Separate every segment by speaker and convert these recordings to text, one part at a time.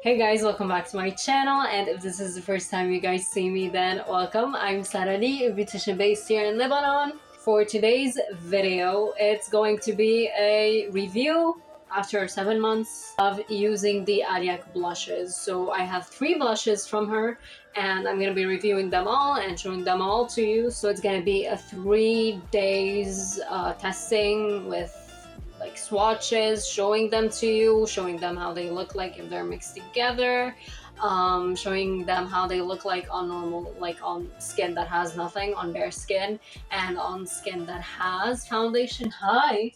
Speaker 1: Hey guys, welcome back to my channel, and if this is the first time you guys see me, then welcome. I'm Sarali, a beautician based here in Lebanon. For today's video, it's going to be a review after 7 months of using the Ailyak blushes. So I have 3 blushes from her, and I'm going to be reviewing them all and showing them all to you. So it's going to be a 3 days testing with like swatches, showing them to you, showing them how they look like if they're mixed together, showing them how they look like on normal, like on skin that has nothing, on bare skin, and on skin that has foundation. Hi!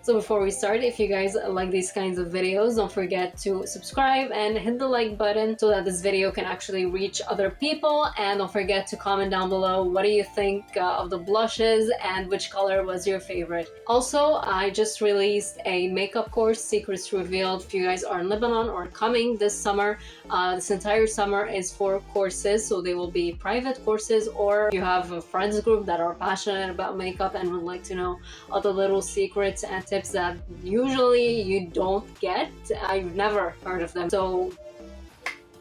Speaker 1: So before we start, if you guys like these kinds of videos, don't forget to subscribe and hit the like button so that this video can actually reach other people. And don't forget to comment down below what do you think of the blushes and which color was your favorite. Also, I just released a makeup course, Secrets Revealed. If you guys are in Lebanon or coming this summer, this entire summer is 4 courses, so they will be private courses, or you have a friends group that are passionate about makeup and would like to know all the little secrets and tips that usually you don't get. I've never heard of them. So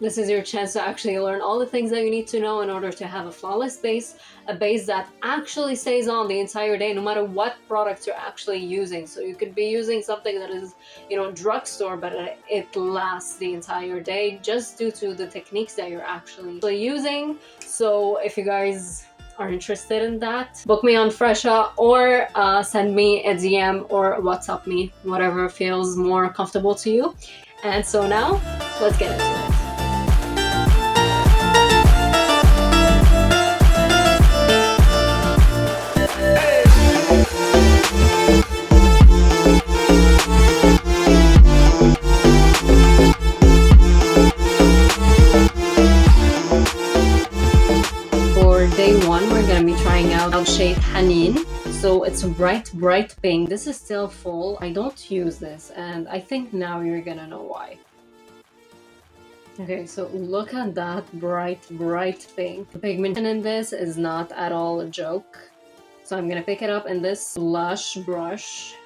Speaker 1: this is your chance to actually learn all the things that you need to know in order to have a flawless base, a base that actually stays on the entire day no matter what product you're actually using. So you could be using something that is, you know, drugstore, but it lasts the entire day just due to the techniques that you're actually using. So if you guys are interested in that, book me on Fresha or send me a DM or WhatsApp me, whatever feels more comfortable to you. And so now, let's get into it. Day 1, we're gonna be trying out shade Hanin. So it's a bright pink. This is still full. I don't use this, and I think now you're gonna know why. Okay, so look at that bright pink. The pigmentation in this is not at all a joke. So I'm gonna pick it up in this blush brush.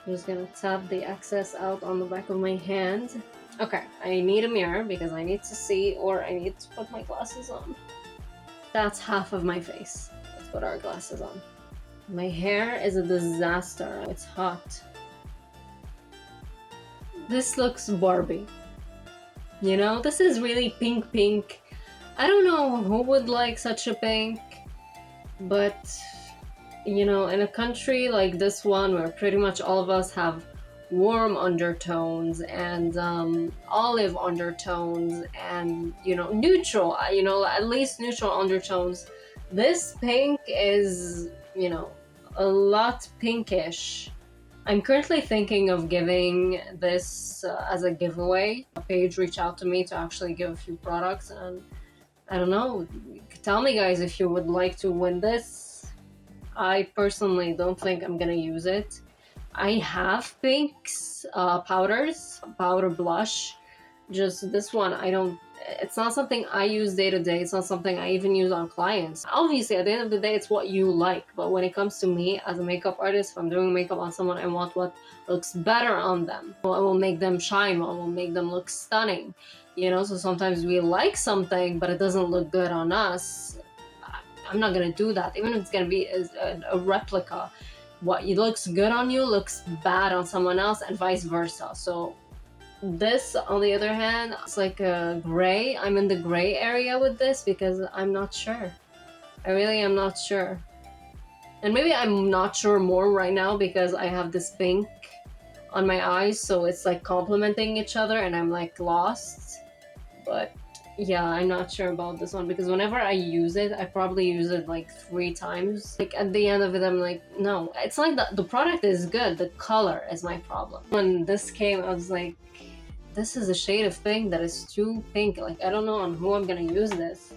Speaker 1: I'm just gonna tap the excess out on the back of my hand. Okay, I need a mirror because I need to see, or I need to put my glasses on. That's half of my face. Let's put our glasses on. My hair is a disaster. It's hot. This looks Barbie. You know, this is really pink. I don't know who would like such a pink, but you know, in a country like this one where pretty much all of us have warm undertones and olive undertones and, you know, neutral, you know, at least neutral undertones, this pink is, you know, a lot pinkish. I'm currently thinking of giving this as a giveaway. A page reached out to me to actually give a few products, and I don't know, tell me guys if you would like to win this. I personally don't think I'm gonna use it. I have pinks, powder blush, just this one it's not something I use day to day. It's not something I even use on clients. Obviously, at the end of the day, it's what you like. But when it comes to me as a makeup artist, if I'm doing makeup on someone, I want what looks better on them. What will make them shine, what will make them look stunning. You know, so sometimes we like something, but it doesn't look good on us. I'm not gonna do that, even if it's gonna be a replica. What looks good on you looks bad on someone else, and vice versa. So this, on the other hand, it's like a gray. I'm in the gray area with this because I'm not sure. I really am not sure. And maybe I'm not sure more right now because I have this pink on my eyes, so it's like complementing each other and I'm like lost. But yeah, I'm not sure about this one because whenever I use it, I probably use it like 3 times. Like at the end of it, I'm like, no, it's like the product is good. The color is my problem. When this came, I was like, this is a shade of pink that is too pink. Like, I don't know on who I'm gonna use this.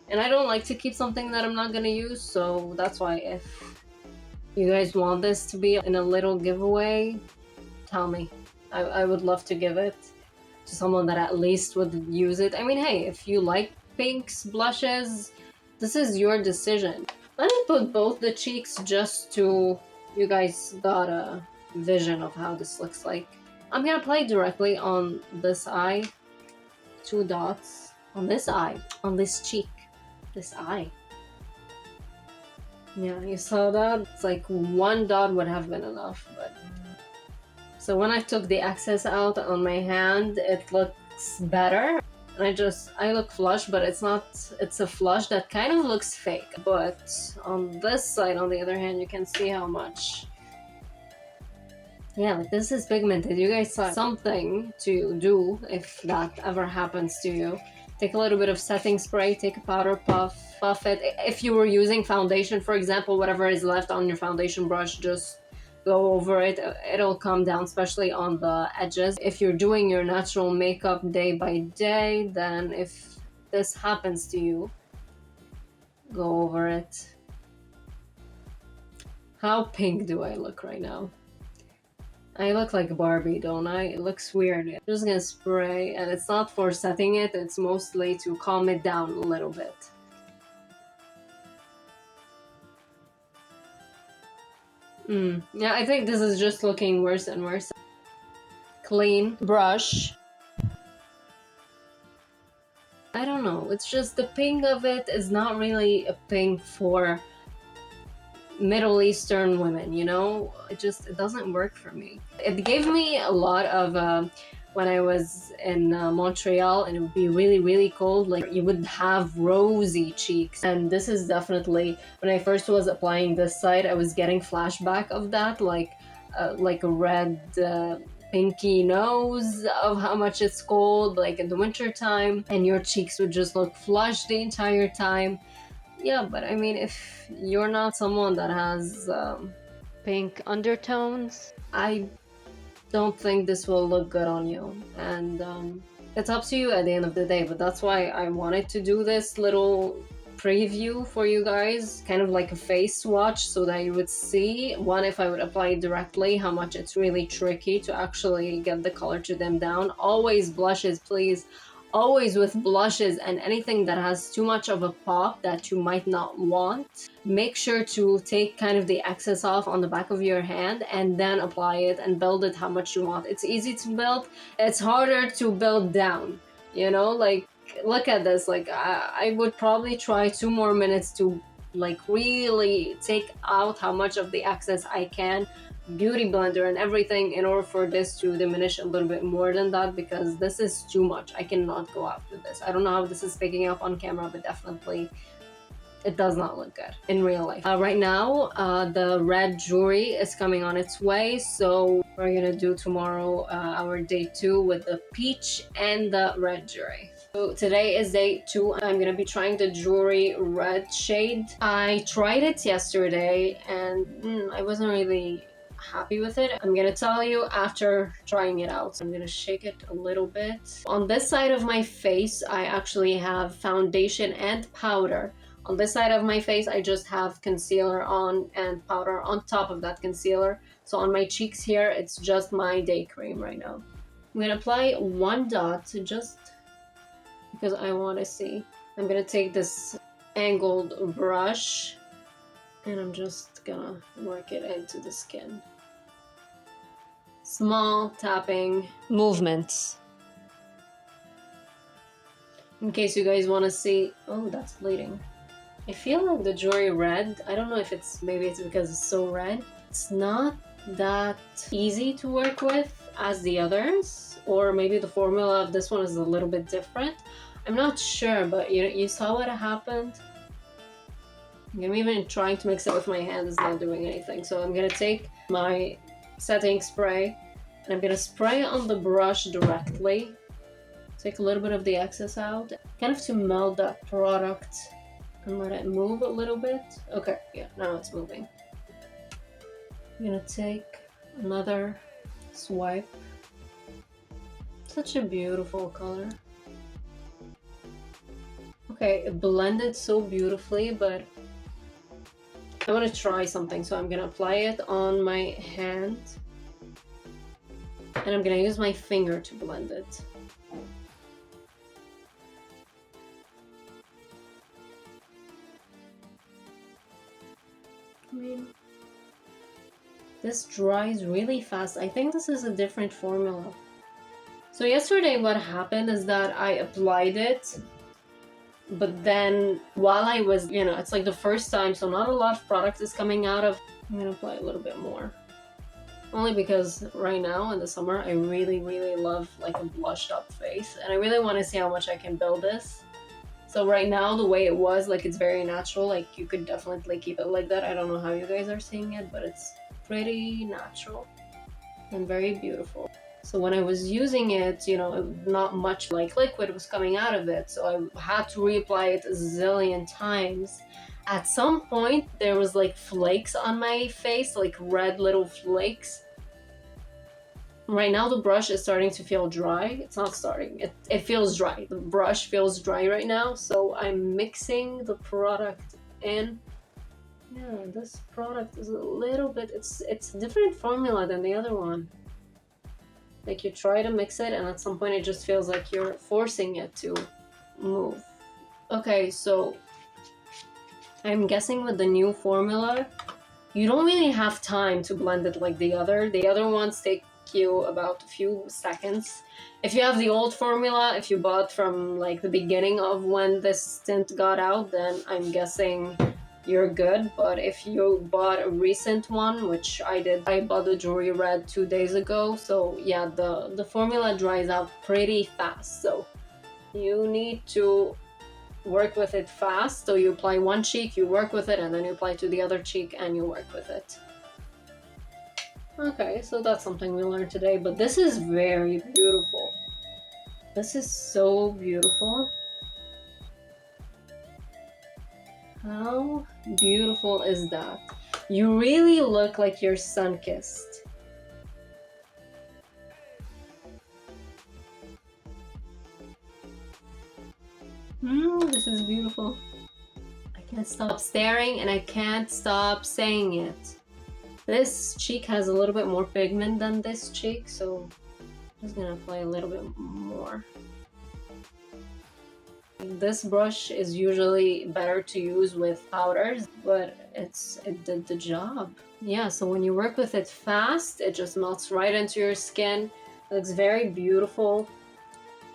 Speaker 1: And I don't like to keep something that I'm not gonna use. So that's why if you guys want this to be in a little giveaway, tell me. I would love to give it to someone that at least would use it. I mean, hey, if you like pinks, blushes, this is your decision. Let me put both the cheeks just to, you guys got a vision of how this looks like. I'm gonna apply directly on this eye. 2 dots on this eye, on this cheek, this eye. Yeah, you saw that? It's like 1 dot would have been enough, but... So when I took the excess out on my hand, it looks better. And I look flush, but it's not, it's a flush that kind of looks fake. But on this side, on the other hand, you can see how much. Yeah, like this is pigmented. You guys saw something to do if that ever happens to you. Take a little bit of setting spray, take a powder puff it. If you were using foundation, for example, whatever is left on your foundation brush, just go over it. It'll come down, especially on the edges. If you're doing your natural makeup day by day, then if this happens to you, go over it. How pink do I look right now? I look like Barbie, don't I? It looks weird. I'm just gonna spray, and it's not for setting it, it's mostly to calm it down a little bit. Yeah, I think this is just looking worse and worse. Clean brush. I don't know, it's just the pink of it is not really a pink for Middle Eastern women, you know? It doesn't work for me. It gave me a lot of when I was in Montreal and it would be really, really cold, like you would have rosy cheeks. And this is definitely, when I first was applying this side, I was getting flashback of that, like a red pinky nose of how much it's cold, like in the winter time, and your cheeks would just look flushed the entire time. Yeah, but I mean, if you're not someone that has pink undertones, I don't think this will look good on you. And it's up to you at the end of the day, but that's why I wanted to do this little preview for you guys, kind of like a face swatch, so that you would see, one, if I would apply it directly, how much it's really tricky to actually get the color to dim down. Always blushes, please. Always with blushes and anything that has too much of a pop that you might not want, make sure to take kind of the excess off on the back of your hand and then apply it and build it how much you want. It's easy to build, it's harder to build down, you know? Like, look at this, like I would probably try 2 more minutes to like really take out how much of the excess I can, beauty blender and everything, in order for this to diminish a little bit more than that, because this is too much. I cannot go out with this. I don't know how this is picking up on camera, but definitely it does not look good in real life. Right now, the red jewelry is coming on its way, so we're gonna do tomorrow our day 2 with the peach and the red jewelry. So today is day 2. I'm gonna be trying the jewelry red shade. I tried it yesterday and I wasn't really happy with it. I'm gonna tell you after trying it out. So I'm gonna shake it a little bit. On this side of my face, I actually have foundation and powder. On this side of my face, I just have concealer on and powder on top of that concealer. So on my cheeks here, it's just my day cream right now. I'm gonna apply 1 dot just because I want to see. I'm gonna take this angled brush and I'm just gonna work it into the skin. Small tapping movements. In case you guys want to see. Oh, that's bleeding. I feel like the jewelry red, I don't know if maybe it's because it's so red. It's not that easy to work with as the others, or maybe the formula of this one is a little bit different. I'm not sure, but you saw what happened. I'm even trying to mix it with my hand is not doing anything. So I'm gonna take my setting spray and I'm gonna spray on the brush directly. Take a little bit of the excess out, kind of to melt that product and let it move a little bit. Okay, yeah, now it's moving. I'm gonna take another swipe. Such a beautiful color. Okay, it blended so beautifully, but I want to try something, so I'm gonna apply it on my hand and I'm gonna use my finger to blend it. I mean, This dries really fast. I think this is a different formula. So yesterday what happened is that I applied it, but then while I was, it's like the first time, so not a lot of product is coming out of. I'm gonna apply a little bit more. Only because right now in the summer, I really, really love like a blushed up face, and I really want to see how much I can build this. So right now, the way it was, like it's very natural, like you could definitely keep it like that. I don't know how you guys are seeing it, but it's pretty natural and very beautiful. So when I was using it, not much like liquid was coming out of it, so I had to reapply it a zillion times. At some point, there was like flakes on my face, like red little flakes. Right now, the brush is starting to feel dry. It's not starting, it feels dry. The brush feels dry right now, so I'm mixing the product in. Yeah, this product is a little bit, it's a different formula than the other one. Like you try to mix it and at some point it just feels like you're forcing it to move. Okay, so I'm guessing with the new formula, you don't really have time to blend it like the other. The other ones take you about a few seconds. If you have the old formula, if you bought from like the beginning of when this tint got out, then I'm guessing you're good. But if you bought a recent one, which I did, I bought the Jewelry Red 2 days ago, so yeah, the formula dries out pretty fast, so you need to work with it fast. So you apply one cheek, you work with it, and then you apply to the other cheek and you work with it. Okay, so that's something we learned today, but this is very beautiful. This is so beautiful. How beautiful is that? You really look like you're sun-kissed. This is beautiful. I can't stop staring and I can't stop saying it. This cheek has a little bit more pigment than this cheek, so I'm just gonna apply a little bit more. This brush is usually better to use with powders, but it did the job. Yeah, so when you work with it fast, it just melts right into your skin. It looks very beautiful.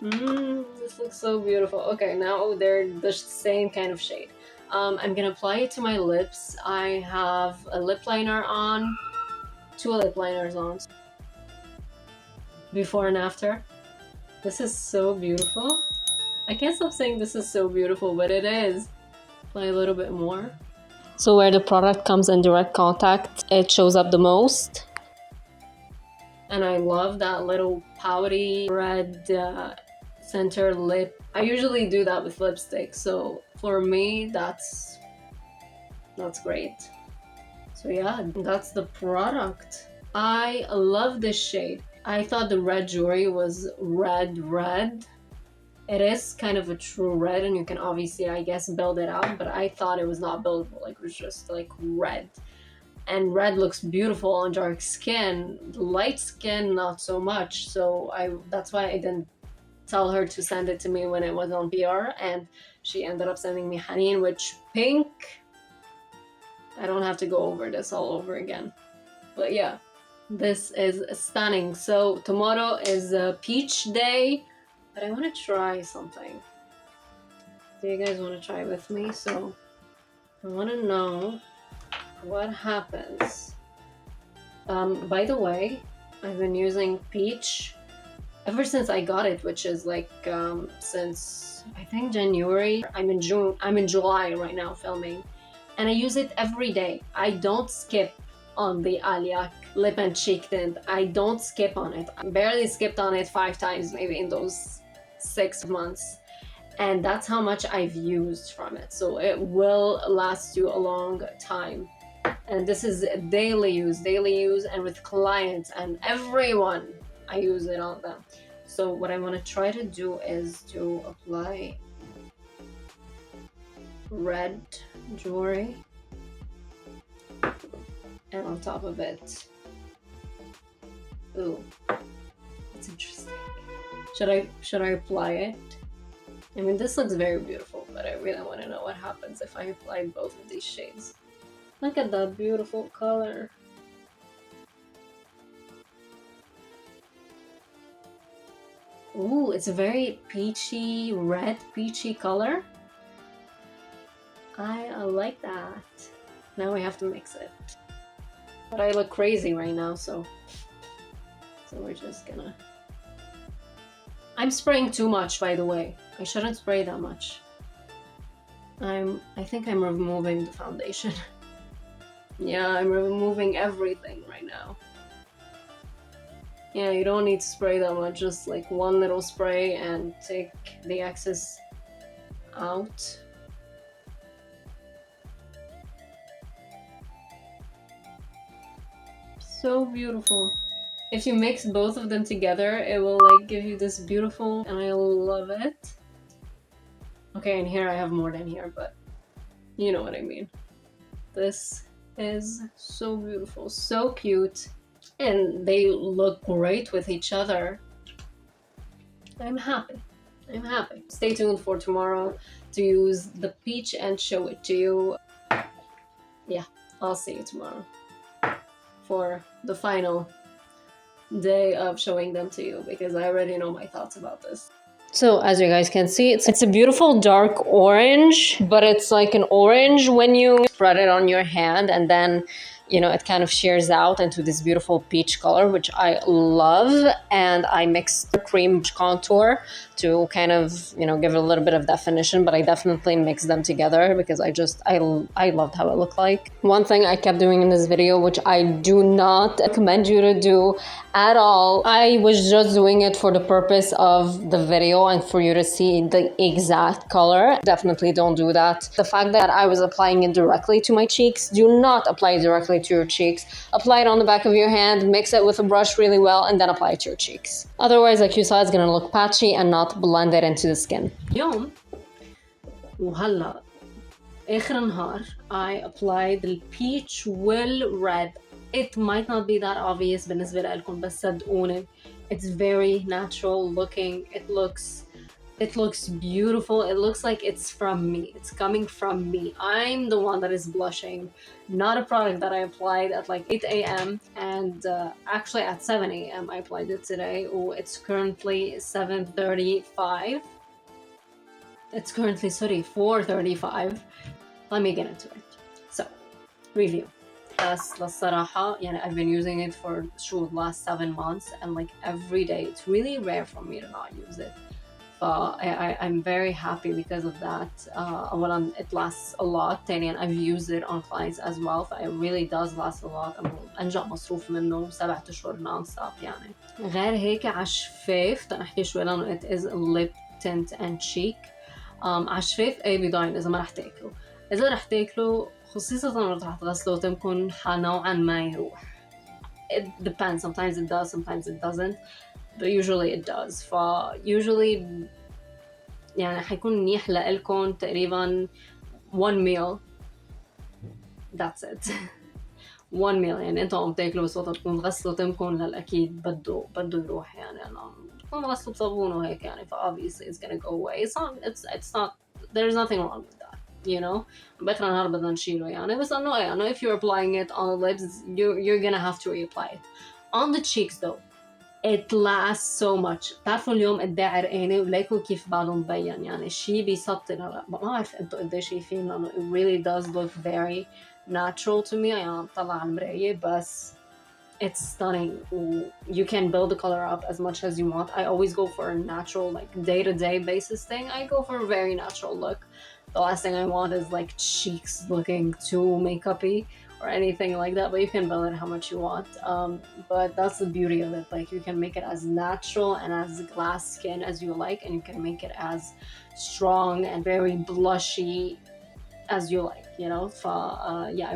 Speaker 1: This looks so beautiful. Okay, now they're the same kind of shade. I'm gonna apply it to my lips. I have a lip liner on, 2 lip liners on. Before and after. This is so beautiful. I can't stop saying this is so beautiful, but it is. Apply a little bit more. So where the product comes in direct contact, it shows up the most. And I love that little pouty red center lip. I usually do that with lipstick, so for me, that's great. So yeah, that's the product. I love this shade. I thought the red jewelry was red. It is kind of a true red, and you can obviously, I guess, build it out, but I thought it was not buildable. Like, it was just like red. And red looks beautiful on dark skin. Light skin, not so much. So that's why I didn't tell her to send it to me when it was on PR, and she ended up sending me honey, which pink. I don't have to go over this all over again. But yeah, this is stunning. So tomorrow is a peach day, but I want to try something. Do you guys want to try with me? So I want to know what happens. By the way, I've been using peach ever since I got it, which is like since I think January. I'm in June. I'm in July right now filming, and I use it every day. I don't skip on the Ailyak Lip and Cheek Tint. I don't skip on it. I barely skipped on it 5 times maybe in those 6 months, and that's how much I've used from it. So it will last you a long time. And this is daily use, and with clients and everyone, I use it on them. So what I want to try to do is to apply red jewelry, and on top of it, ooh, that's interesting. Should I apply it? I mean, this looks very beautiful, but I really want to know what happens if I apply both of these shades. Look at that beautiful color. Ooh, it's a very peachy, red peachy color. I like that. Now we have to mix it. But I look crazy right now, so we're just gonna... I'm spraying too much, by the way. I shouldn't spray that much. I think I'm removing the foundation. Yeah, I'm removing everything right now. Yeah, you don't need to spray that much, just like one little spray and take the excess out. So beautiful. If you mix both of them together, it will like give you this beautiful, and I love it. Okay, and here I have more than here, but you know what I mean. This is so beautiful, so cute, and they look great with each other. I'm happy. I'm happy. Stay tuned for tomorrow to use the peach and show it to you. Yeah, I'll see you tomorrow for the final day of showing them to you, because I already know my thoughts about this. So as you guys can see, it's a beautiful dark orange, but it's like an orange when you spread it on your hand, and then, you know, it kind of shears out into this beautiful peach color, which I love. And I mixed the cream contour to kind of, you know, give it a little bit of definition, but I definitely mixed them together because I loved how it looked like. One thing I kept doing in this video, which I do not recommend you to do at all, I was just doing it for the purpose of the video and for you to see the exact color. Definitely don't do that. The fact that I was applying it directly to my cheeks, do not apply it directly to your cheeks. Apply it on the back of your hand, mix it with a brush really well, and then apply it to your cheeks. Otherwise, like you saw, it's gonna look patchy and not blended into the skin. اليوم وهلا آخر النهار I applied the peach will red. It might not be that obvious بالنسبة لكم, بس صدقوني, it's very natural looking. It looks beautiful. It looks like it's from me. It's coming from me. I'm the one that is blushing, not a product that I applied at like 8 a.m. and actually at 7 a.m. I applied it today. Oh, it's currently 7:35. It's currently, sorry, 4:35. Let me get into it. So, review. بس للصراحة يعني I've been using it for the last 7 months, and like every day, it's really rare for me to not use it. I'm very happy because of that. It lasts a lot. And I've used it on clients as well. It really does last a lot. أنجأ مصروف منه 7 أشهر non stop يعني. غير هيك عشفاف تنحكي شوي لأنه it is a lip tint and cheek. عشفاف أي بيضاين إذا ما رح تاكله. إذا رح تاكله خصيصا رح تغسله تمكن نوعا ما يروح. It depends. Sometimes it does, sometimes it doesn't. But usually it does. usually يعني حيكون منيح لإلكم تقريبا 1 meal. That's it. 1 meal. يعني انتوا عم تاكلوا بس وقت تكون تغسلوا تمكم للأكيد بده يروح يعني تكون تغسلوا بصابون وهيك يعني obviously it's gonna go away. It's not there's nothing wrong with that, you know. بآخر النهار بدنا نشيله يعني بس إنه if you're applying it on the lips, you're gonna have to reapply it. On the cheeks though, it lasts so much. بتعرفوا اليوم قد ايه عرقانة وليكوا كيف بعده مبين يعني الشي بيسطر. ما بعرف انتوا قد ايه شايفين لأنه it really does look very natural to me. يعني عم طلع على المراية بس it's stunning. You can build the color up as much as you want. I always go for a natural, like day-to-day basis thing. I go for a very natural look. The last thing I want is like cheeks looking too makeup-y or anything like that, but you can build it how much you want. But that's the beauty of it. Like you can make it as natural and as glass skin as you like, and you can make it as strong and very blushy as you like, you know. Yeah, I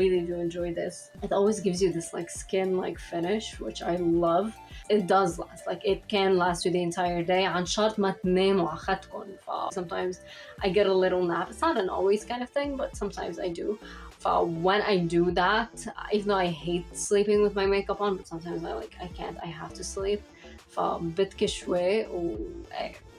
Speaker 1: really do enjoy this. It always gives you this like skin like finish, which I love. It does last, like it can last you the entire day. عن شرط ما تناموا على خدكم. Sometimes I get a little nap. It's not an always kind of thing, but sometimes I do. When I do that, even though I hate sleeping with my makeup on, but sometimes I can't, I have to sleep. فبتكي شوي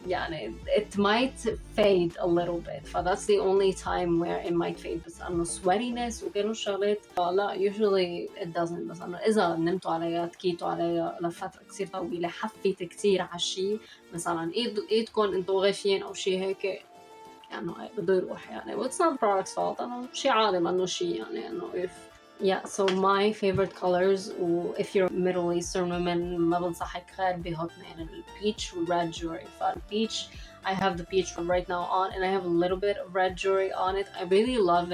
Speaker 1: يعني it might fade a little bit. That's the only time where it might fade. بس انه sweatiness وكانوا شغلات لا usually it doesn't. بس انه اذا نمتوا عليها تكيتوا عليها لفترة كثير طويلة حفت كثير على الشيء مثلا ايدكم انتوا غاشين او شيء هيك يعني بده يروح يعني. It's not product's fault. انه شيء عادي منه شيء يعني انه if yeah. So my favorite colors if you're Middle Eastern women ما بنصحك غير بهاتنين ال peach red jewelry. Peach I have the peach one right now on and I have a little bit of red jewelry on it. I really love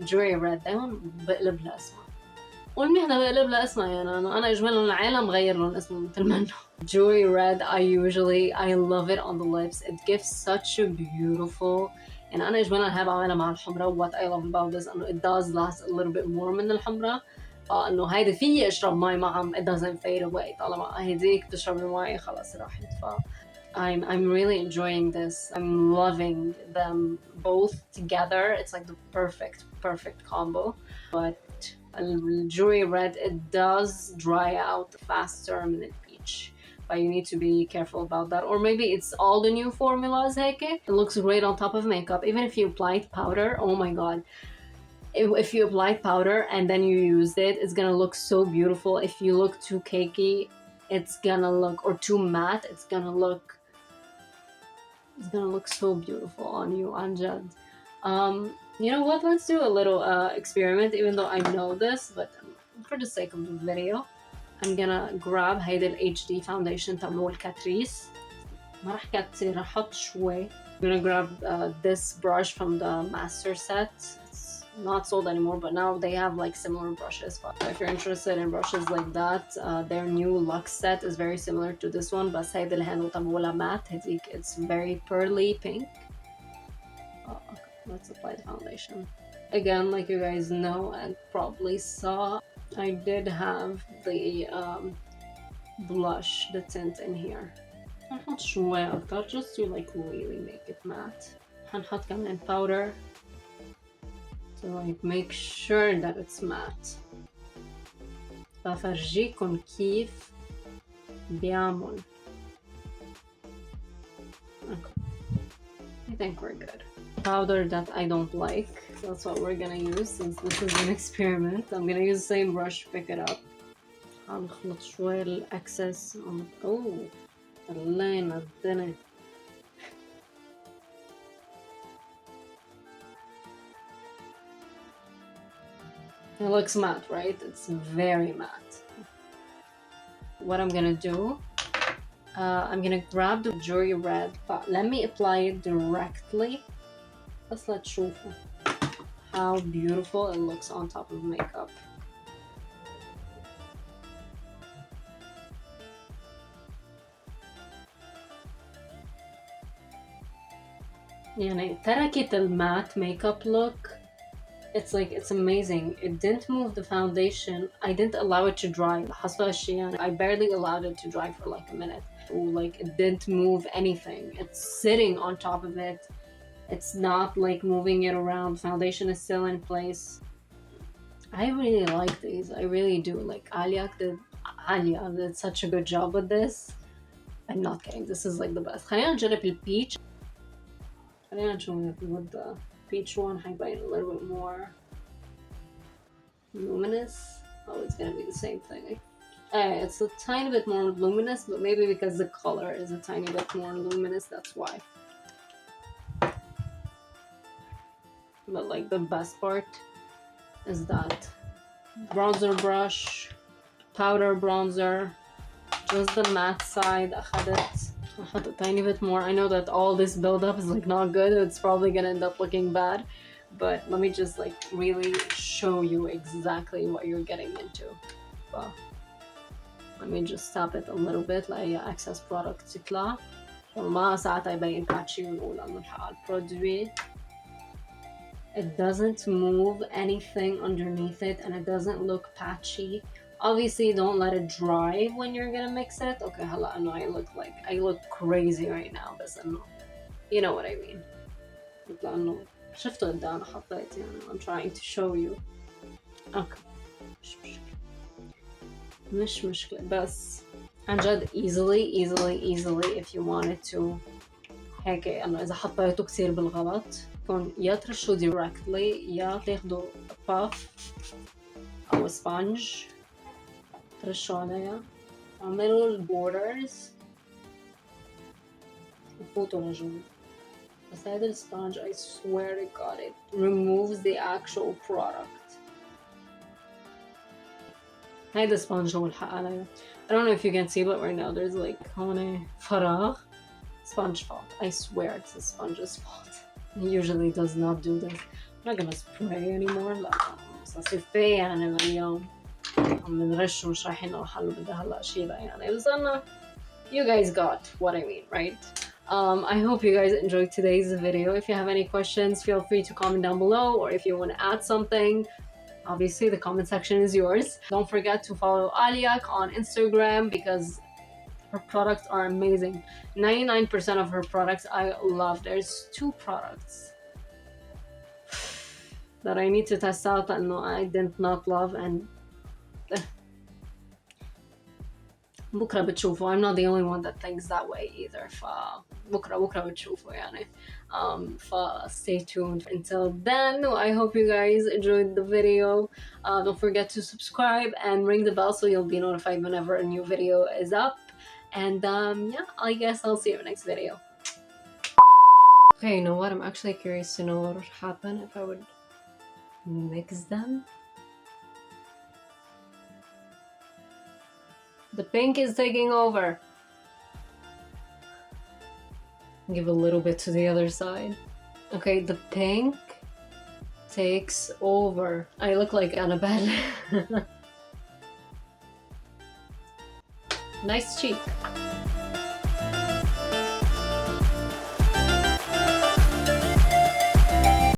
Speaker 1: jewelry red. دايما بقلب لها اسمها والمهنة بقلب لها اسمها يعني أنا إجمالا العالم غير لهم اسمه مثل منه. Jewelry red I love it on the lips. It gives such a beautiful and أنا إجمالا هاي بعملها مع الحمرا. What I love about this إنه it does last a little bit more من الحمرا. إنه هيدا فيي أشرب مي معهم it doesn't fade away. طالما هيديك تشرب المي خلاص راحت. I'm really enjoying this. I'm loving them both together. It's like the perfect combo. But jewelry red it does dry out faster than the peach. But you need to be careful about that. Or maybe it's all the new formulas هيك. It looks great on top of makeup. Even if you applied powder, oh my god. If you applied powder and then you used it, it's gonna look so beautiful. If you look too cakey, it's gonna look, or too matte, it's gonna look so beautiful on you, Anjad. You know what? Let's do a little experiment, even though I know this, but for the sake of the video, I'm gonna grab هيدا ال HD foundation تبعول Catrice. ما رح كتير، رح أحط شوي. I'm gonna grab this brush from the master set. It's not sold anymore, but now they have like similar brushes. But if you're interested in brushes like that, their new Luxe set is very similar to this one. بس هيدا الهاندل تبعولها matte. هديك it's very pearly pink. Okay, let's apply the foundation. Again, like you guys know and probably saw, I did have the blush, the tint in here. هنحط شوي أكتر just to like really make it matte. هنحط كمان powder to like make sure that it's matte. بفرجيكم كيف بيعمل. Okay. I think we're good. Powder that I don't like, so that's what we're gonna use since this is an experiment. I'm gonna use the same brush to pick it up. هنخلط شوي الأكسس. طلعنا الدنيا. It looks matte, right? It's very matte. What I'm gonna do, I'm gonna grab the jewelry red, but let me apply it directly. Let's تشوفوا how beautiful it looks on top of makeup. يعني تركت المات makeup look. It's like, it's amazing. It didn't move the foundation. I didn't allow it to dry. حصل هالشي يعني. I barely allowed it to dry for like a minute. Like it didn't move anything. It's sitting on top of it. It's not like moving it around. Foundation is still in place. I really like these. I really do. Like Ailyak did such a good job with this. I'm not kidding. This is like the best. خلينا نجرب البيتش. خلينا نشوف with the peach one هيبين a little bit more luminous. Oh, it's gonna be the same thing. It's a tiny bit more luminous, but maybe because the color is a tiny bit more luminous, that's why. But like the best part is that bronzer brush, powder bronzer, just the matte side. أخذت a tiny bit more. I know that all this buildup is like not good. It's probably gonna end up looking bad, but let me just like really show you exactly what you're getting into. Well, let me just tap it a little bit لأي excess product تطلع. وما ساعتها يبين patchy ونقول إنه الحق البرودوي. It doesn't move anything underneath it and it doesn't look patchy. Obviously, don't let it dry when you're gonna mix it. Okay, هلا إنه I look crazy right now, بس إنه you know what I mean. لأنه شفتوا قدام حطيت يعني. I'm trying to show you. Okay. مش مشكلة بس عن جد easily if you wanted to هيك انه اذا حطيته كثير بالغلط يكون يا ترشوا directly يا تاخدوا puff او sponge ترشوا عليها اعملوا البوردرز وفوتوا لجوا. بس هذا السبونج I swear to God it removes the actual product. هيدا sponge هو الحق عليها. I don't know if you can see but right now there's like هون فراغ. Sponge fault. I swear it's the sponge's fault. It usually does not do this. I'm not gonna spray anymore. لا بس أصير فيا يعني اليوم عم نرش ومش رايحين نروح له بدي هلا أشيلها يعني بس أنا you guys got what I mean, right? I hope you guys enjoyed today's video. If you have any questions, feel free to comment down below, or if you want to add something, obviously the comment section is yours. Don't forget to follow Ailyak on Instagram because her products are amazing. 99% of her products I love. There's 2 products that I need to test out and I did not love and بكرة بتشوفوا. I'm not the only one that thinks that way either. بكرة بتشوفوا يعني. Stay tuned until then. I hope you guys enjoyed the video. Don't forget to subscribe and ring the bell so you'll be notified whenever a new video is up. And yeah, I guess I'll see you in the next video. Okay, you know what? I'm actually curious to know what would happen if I would mix them. The pink is taking over. Give a little bit to the other side. Okay, the pink takes over. I look like Annabelle. Nice cheek.